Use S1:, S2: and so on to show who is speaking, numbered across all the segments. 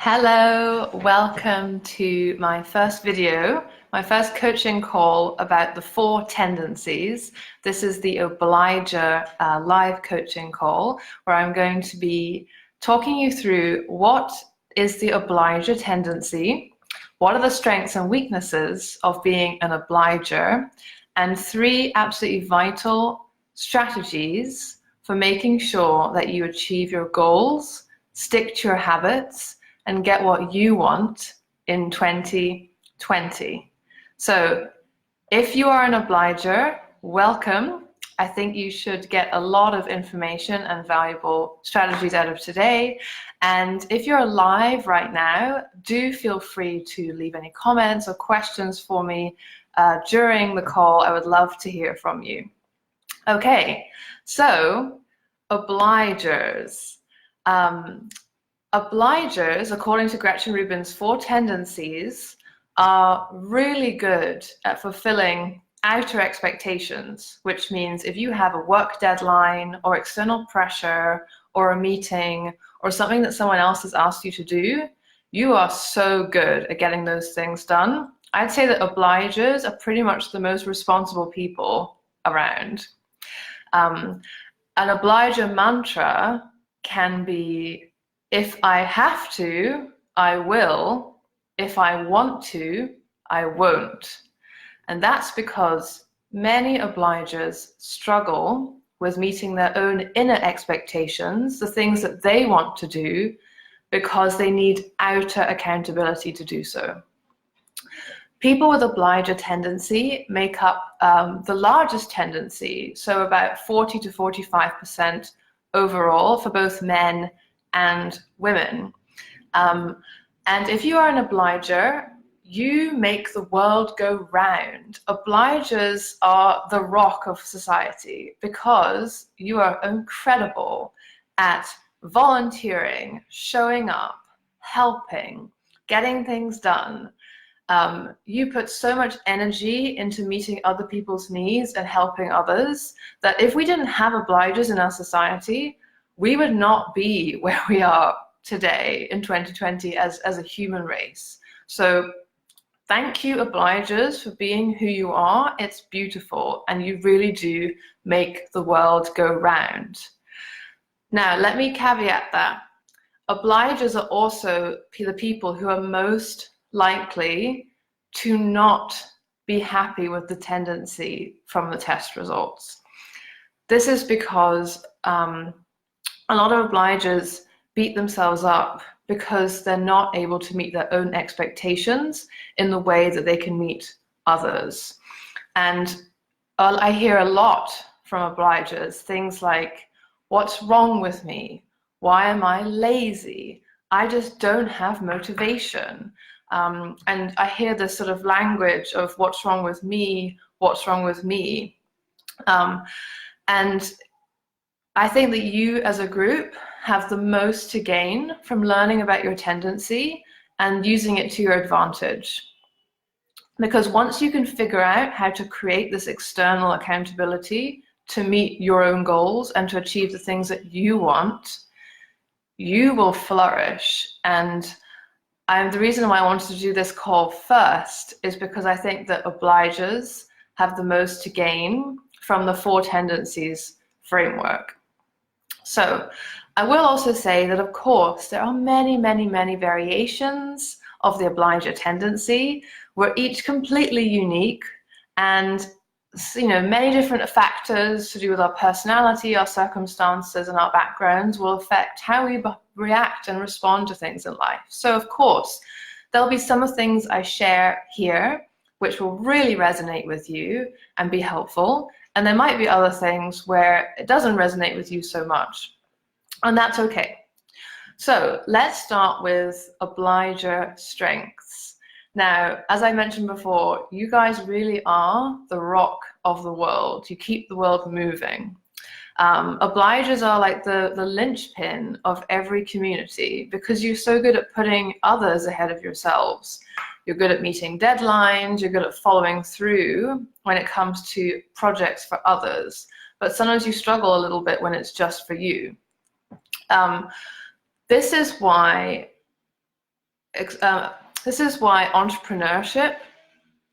S1: Hello, welcome to my first video, my first coaching call about the four tendencies. This is the Obliger live coaching call where I'm going to be talking you through what is the Obliger tendency, what are the strengths and weaknesses of being an obliger, and three absolutely vital strategies for making sure that you achieve your goals, stick to your habits, and get what you want in 2020. So if you are an obliger, welcome. I think you should get a lot of information and valuable strategies out of today. And if you're live right now, do feel free to leave any comments or questions for me during the call. I would love to hear from you. Okay, so obligers. Obligers, according to Gretchen Rubin's Four Tendencies, are really good at fulfilling outer expectations, which means if you have a work deadline or external pressure or a meeting or something that someone else has asked you to do, you are so good at getting those things done. I'd say that obligers are pretty much the most responsible people around. An obliger mantra can be, if I have to, I will. If I want to, I won't. And that's because many obligers struggle with meeting their own inner expectations, the things that they want to do, because they need outer accountability to do so. People with obliger tendency make up the largest tendency, so about 40 to 45% overall for both men and women. And if you are an obliger, you make the world go round. Obligers are the rock of society because you are incredible at volunteering, showing up, helping, getting things done. You put so much energy into meeting other people's needs and helping others that if we didn't have obligers in our society, we would not be where we are today in 2020 as a human race. So thank you, obligers, for being who you are. It's beautiful, and you really do make the world go round. Now, let me caveat that. Obligers are also the people who are most likely to not be happy with the tendency from the test results. This is because a lot of obligers beat themselves up because they're not able to meet their own expectations in the way that they can meet others. And I hear a lot from obligers, things like, what's wrong with me? Why am I lazy? I just don't have motivation. And I hear this sort of language of what's wrong with me? What's wrong with me? And I think that you as a group have the most to gain from learning about your tendency and using it to your advantage. Because once you can figure out how to create this external accountability to meet your own goals and to achieve the things that you want, you will flourish. And the reason why I wanted to do this call first is because I think that obligers have the most to gain from the Four Tendencies framework. So I will also say that, of course, there are many, many, many variations of the obliger tendency. We're each completely unique, and many different factors to do with our personality, our circumstances, and our backgrounds will affect how we react and respond to things in life. So, of course, there'll be some of the things I share here which will really resonate with you and be helpful. And there might be other things where it doesn't resonate with you so much, and that's okay. So let's start with obliger strengths. Now, as I mentioned before, you guys really are the rock of the world. You keep the world moving. Obligers are like the linchpin of every community because you're so good at putting others ahead of yourselves. You're good at meeting deadlines, you're good at following through when it comes to projects for others, but sometimes you struggle a little bit when it's just for you. This is why This is why entrepreneurship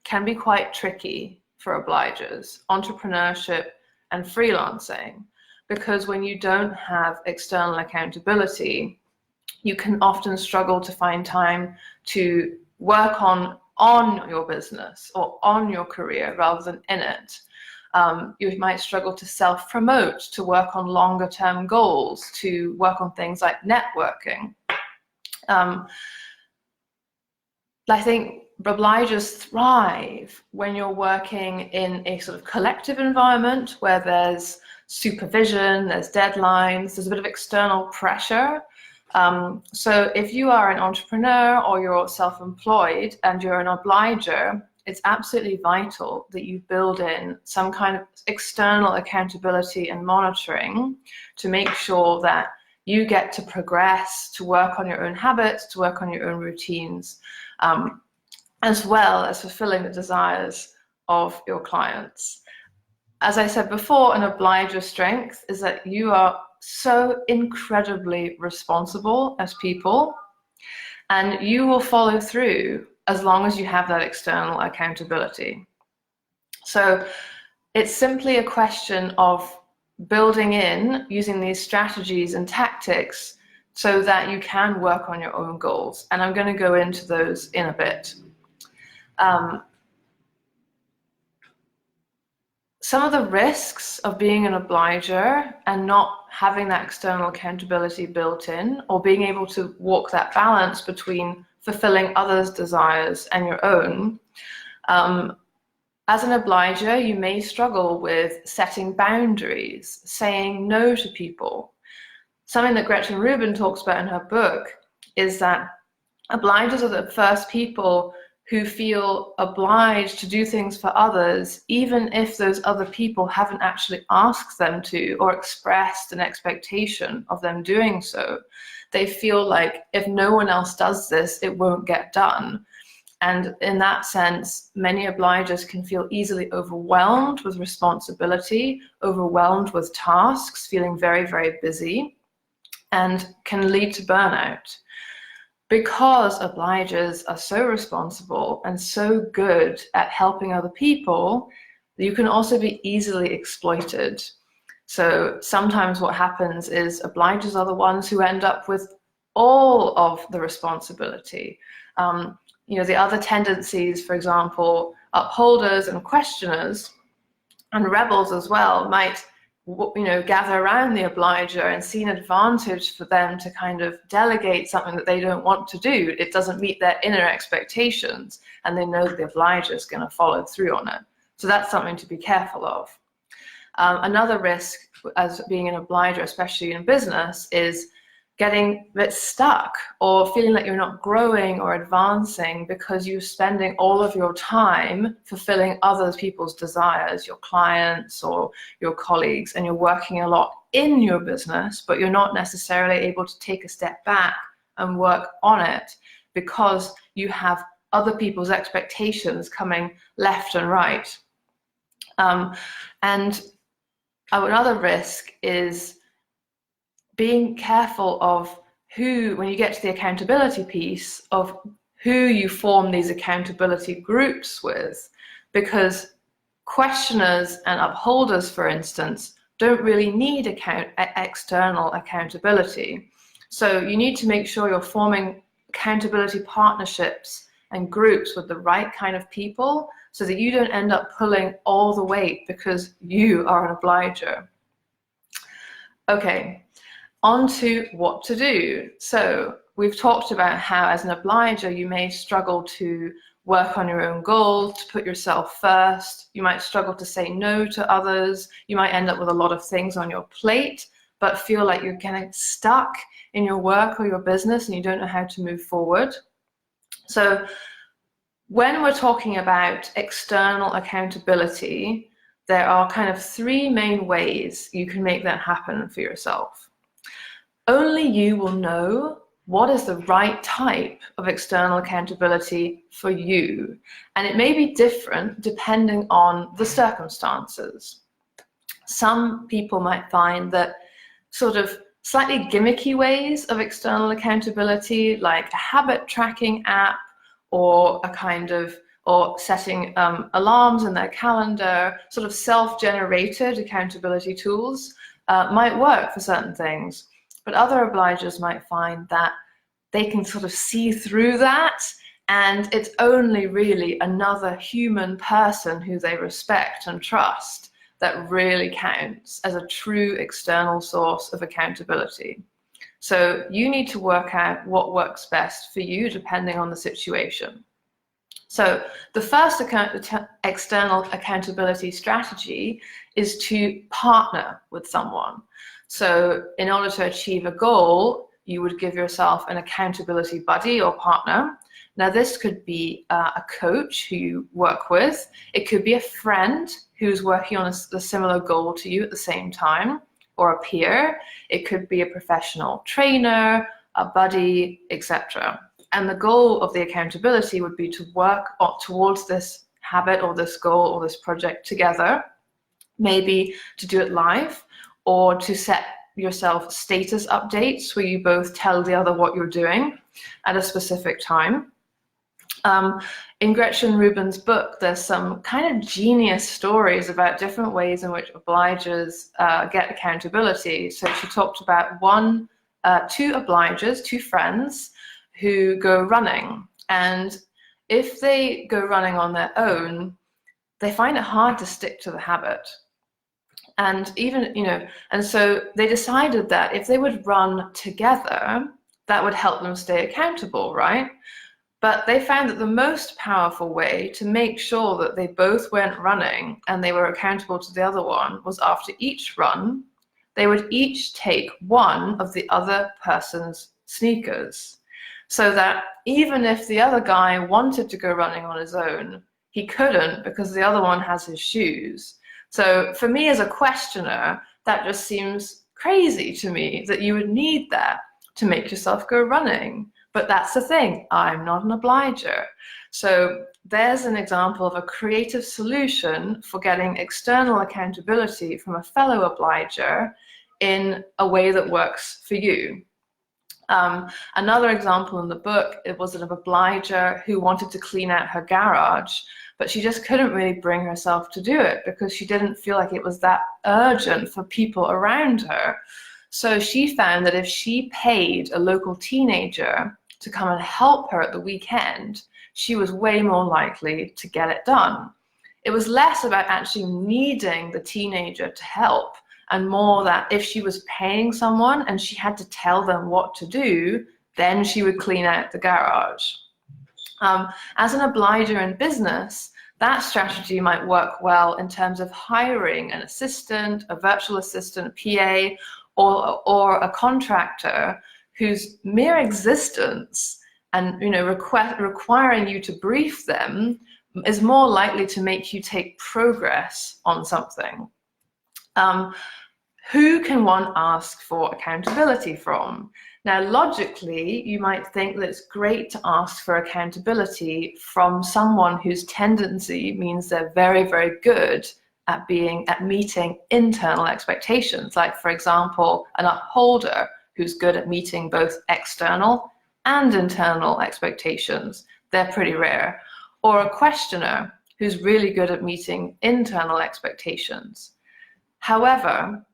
S1: can be quite tricky for obligers, entrepreneurship and freelancing, because when you don't have external accountability, you can often struggle to find time to work on your business or on your career rather than in it. You might struggle to self-promote, to work on longer term goals, to work on things like networking. I think obligers thrive when you're working in a sort of collective environment where there's supervision, there's deadlines, there's a bit of external pressure. So if you are an entrepreneur or you're self-employed and you're an obliger, it's absolutely vital that you build in some kind of external accountability and monitoring to make sure that you get to progress, to work on your own habits, to work on your own routines, as well as fulfilling the desires of your clients. As I said before, an obliger's strength is that you are so incredibly responsible as people, and you will follow through as long as you have that external accountability. So it's simply a question of building in, using these strategies and tactics so that you can work on your own goals. And I'm going to go into those in a bit. Some of the risks of being an obliger and not having that external accountability built in, or being able to walk that balance between fulfilling others' desires and your own. As an obliger, you may struggle with setting boundaries, saying no to people. Something that Gretchen Rubin talks about in her book is that obligers are the first people who feel obliged to do things for others, even if those other people haven't actually asked them to or expressed an expectation of them doing so. They feel like if no one else does this, it won't get done. And in that sense, many obligers can feel easily overwhelmed with responsibility, overwhelmed with tasks, feeling very, very busy, and can lead to burnout. Because obligers are so responsible and so good at helping other people, you can also be easily exploited. So sometimes what happens is obligers are the ones who end up with all of the responsibility. The other tendencies, for example, upholders and questioners and rebels as well, might gather around the obliger and see an advantage for them to kind of delegate something that they don't want to do. It doesn't meet their inner expectations, and they know that the obliger is going to follow through on it. So that's something to be careful of. Another risk as being an obliger, especially in business, is getting a bit stuck or feeling like you're not growing or advancing because you're spending all of your time fulfilling other people's desires, your clients or your colleagues, and you're working a lot in your business, but you're not necessarily able to take a step back and work on it because you have other people's expectations coming left and right. And another risk is being careful of when you get to the accountability piece, of who you form these accountability groups with, because questioners and upholders, for instance, don't really need external accountability. So you need to make sure you're forming accountability partnerships and groups with the right kind of people so that you don't end up pulling all the weight because you are an obliger. Okay. On to what to do. So we've talked about how as an obliger you may struggle to work on your own goals, to put yourself first. You might struggle to say no to others. You might end up with a lot of things on your plate, but feel like you're getting stuck in your work or your business and you don't know how to move forward. So when we're talking about external accountability, there are kind of three main ways you can make that happen for yourself. Only you will know what is the right type of external accountability for you. And it may be different depending on the circumstances. Some people might find that sort of slightly gimmicky ways of external accountability, like a habit tracking app, or or setting alarms in their calendar, sort of self-generated accountability tools might work for certain things. But other obligers might find that they can sort of see through that, and it's only really another human person who they respect and trust that really counts as a true external source of accountability. So you need to work out what works best for you depending on the situation. So the first external accountability strategy is to partner with someone. So in order to achieve a goal, you would give yourself an accountability buddy or partner. Now this could be a coach who you work with. It could be a friend who's working on a similar goal to you at the same time, or a peer. It could be a professional trainer, a buddy, etc. And the goal of the accountability would be to work towards this habit or this goal or this project together, maybe to do it live, or to set yourself status updates where you both tell the other what you're doing at a specific time. In Gretchen Rubin's book, there's some kind of genius stories about different ways in which obligers get accountability. So she talked about two obligers, two friends, who go running. And if they go running on their own, they find it hard to stick to the habit. And and so they decided that if they would run together, that would help them stay accountable, right? But they found that the most powerful way to make sure that they both went running and they were accountable to the other one was after each run, they would each take one of the other person's sneakers. So that even if the other guy wanted to go running on his own, he couldn't because the other one has his shoes. So for me as a questioner, that just seems crazy to me that you would need that to make yourself go running. But that's the thing, I'm not an obliger. So there's an example of a creative solution for getting external accountability from a fellow obliger in a way that works for you. Another example in the book, it was an obliger who wanted to clean out her garage, but she just couldn't really bring herself to do it because she didn't feel like it was that urgent for people around her. So she found that if she paid a local teenager to come and help her at the weekend, she was way more likely to get it done. It was less about actually needing the teenager to help, and more that if she was paying someone and she had to tell them what to do, then she would clean out the garage. As an obliger in business, that strategy might work well in terms of hiring an assistant, a virtual assistant, PA, or a contractor whose mere existence and requiring you to brief them is more likely to make you take progress on something. Who can one ask for accountability from? Now, logically, you might think that it's great to ask for accountability from someone whose tendency means they're very, very good at meeting internal expectations. Like, for example, an upholder who's good at meeting both external and internal expectations. They're pretty rare. Or a questioner who's really good at meeting internal expectations. However,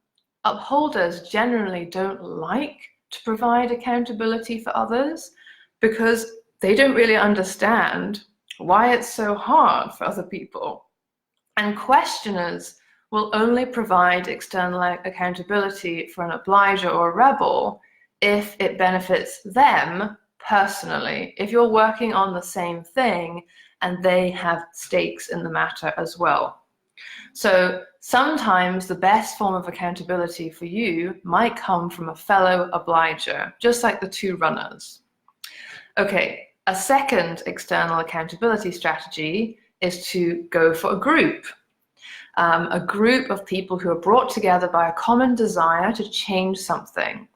S1: upholders generally don't like to provide accountability for others because they don't really understand why it's so hard for other people. And questioners will only provide external accountability for an obliger or a rebel if it benefits them personally, if you're working on the same thing and they have stakes in the matter as well. So sometimes the best form of accountability for you might come from a fellow obliger, just like the two runners. Okay, a second external accountability strategy is to go for a group of people who are brought together by a common desire to change something.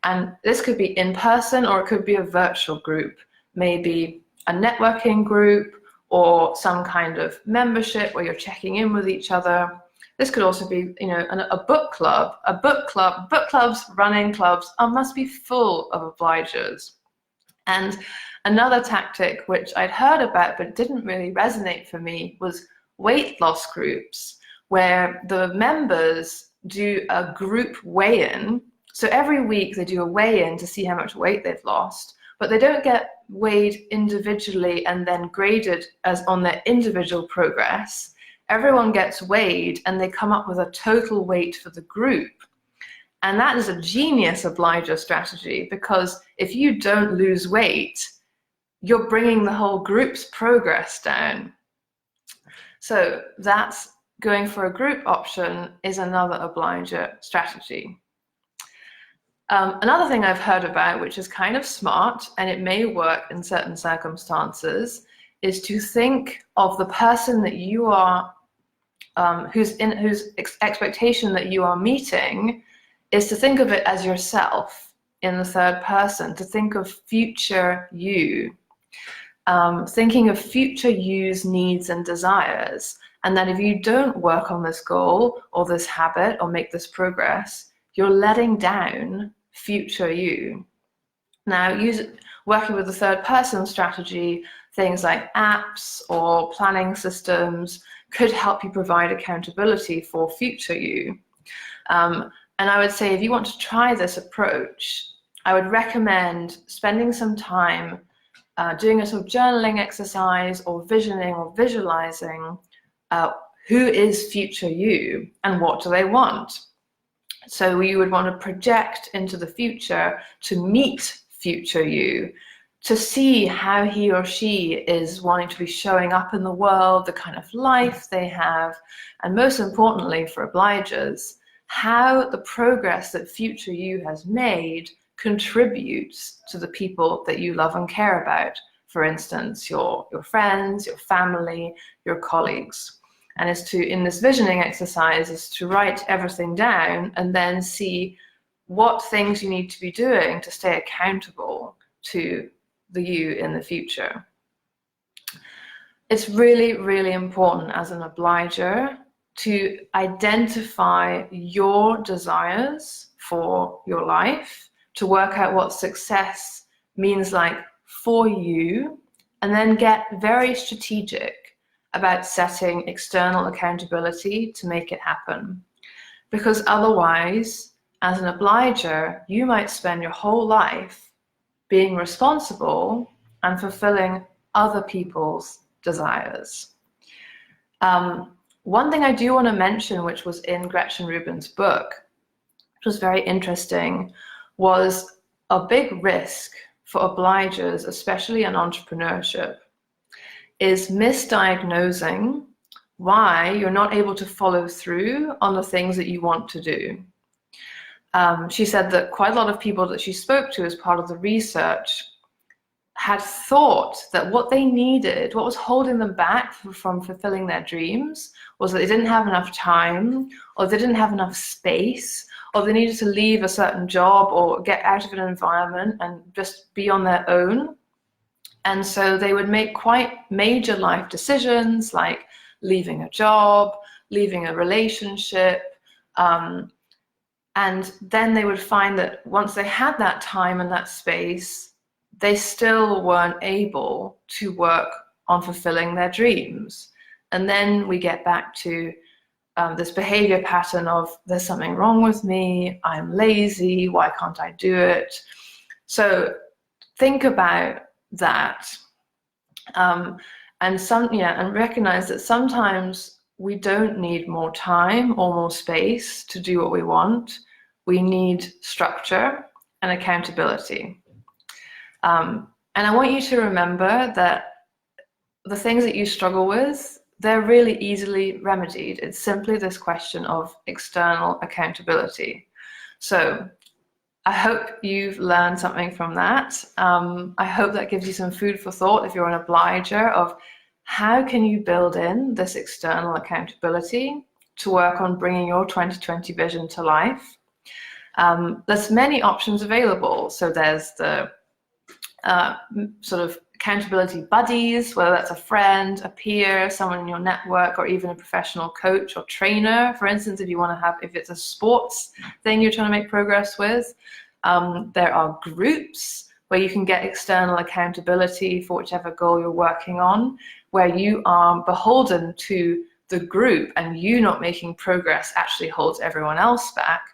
S1: And this could be in person or it could be a virtual group, maybe a networking group or some kind of membership where you're checking in with each other. This could also be, a book club. Book clubs, running clubs must be full of obligers. And another tactic which I'd heard about but didn't really resonate for me was weight loss groups, where the members do a group weigh-in. So every week they do a weigh-in to see how much weight they've lost, but they don't get weighed individually and then graded as on their individual progress. Everyone gets weighed and they come up with a total weight for the group. And that is a genius obliger strategy, because if you don't lose weight, you're bringing the whole group's progress down. So that's going for a group option is another obliger strategy. Another thing I've heard about, which is kind of smart, and it may work in certain circumstances, is to think of the person that you are, whose expectation that you are meeting, is to think of it as yourself in the third person, to think of future you, thinking of future you's needs and desires, and that if you don't work on this goal or this habit or make this progress, you're letting down future you. Now, working with the third person strategy, things like apps or planning systems could help you provide accountability for future you. And I would say, if you want to try this approach, I would recommend spending some time doing a sort of journaling exercise or visioning or visualizing who is future you and what do they want. So you would want to project into the future to meet future you, to see how he or she is wanting to be showing up in the world, the kind of life they have, and most importantly for obligers, how the progress that future you has made contributes to the people that you love and care about. For instance, your friends, your family, your colleagues. And in this visioning exercise is to write everything down and then see what things you need to be doing to stay accountable to the you in the future. It's really, really important as an obliger to identify your desires for your life, to work out what success means like for you, and then get very strategic about setting external accountability to make it happen. Because otherwise, as an obliger, you might spend your whole life being responsible and fulfilling other people's desires. One thing I do want to mention, which was in Gretchen Rubin's book, which was very interesting, was a big risk for obligers, especially in entrepreneurship, is misdiagnosing why you're not able to follow through on the things that you want to do. She said that quite a lot of people that she spoke to as part of the research had thought that what they needed, what was holding them back from fulfilling their dreams, was that they didn't have enough time, or they didn't have enough space, or they needed to leave a certain job or get out of an environment and just be on their own. And so they would make quite major life decisions, like leaving a job, leaving a relationship, and then they would find that once they had that time and that space, they still weren't able to work on fulfilling their dreams. And then we get back to this behavior pattern of, there's something wrong with me, I'm lazy, why can't I do it? So think about that, and recognize that sometimes we don't need more time or more space to do what we want. We need structure and accountability. And I want you to remember that the things that you struggle with, they're really easily remedied. It's simply this question of external accountability. So I hope you've learned something from that. I hope that gives you some food for thought if you're an obliger, of how can you build in this external accountability to work on bringing your 2020 vision to life. There's many options available. So there's the sort of accountability buddies, whether that's a friend, a peer, someone in your network, or even a professional coach or trainer. For instance, if it's a sports thing you're trying to make progress with. There are groups where you can get external accountability for whichever goal you're working on, where you are beholden to the group and you not making progress actually holds everyone else back.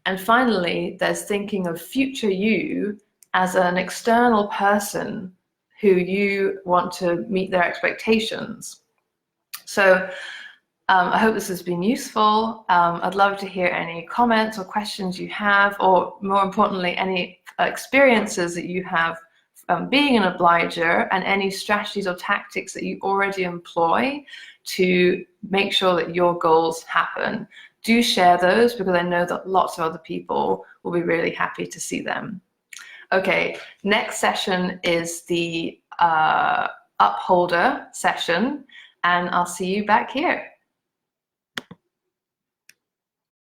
S1: And finally, there's thinking of future you as an external person who you want to meet their expectations. So I hope this has been useful. I'd love to hear any comments or questions you have, or more importantly, any experiences that you have being an obliger, and any strategies or tactics that you already employ to make sure that your goals happen. Do share those, because I know that lots of other people will be really happy to see them. Okay, next session is the upholder session, and I'll see you back here.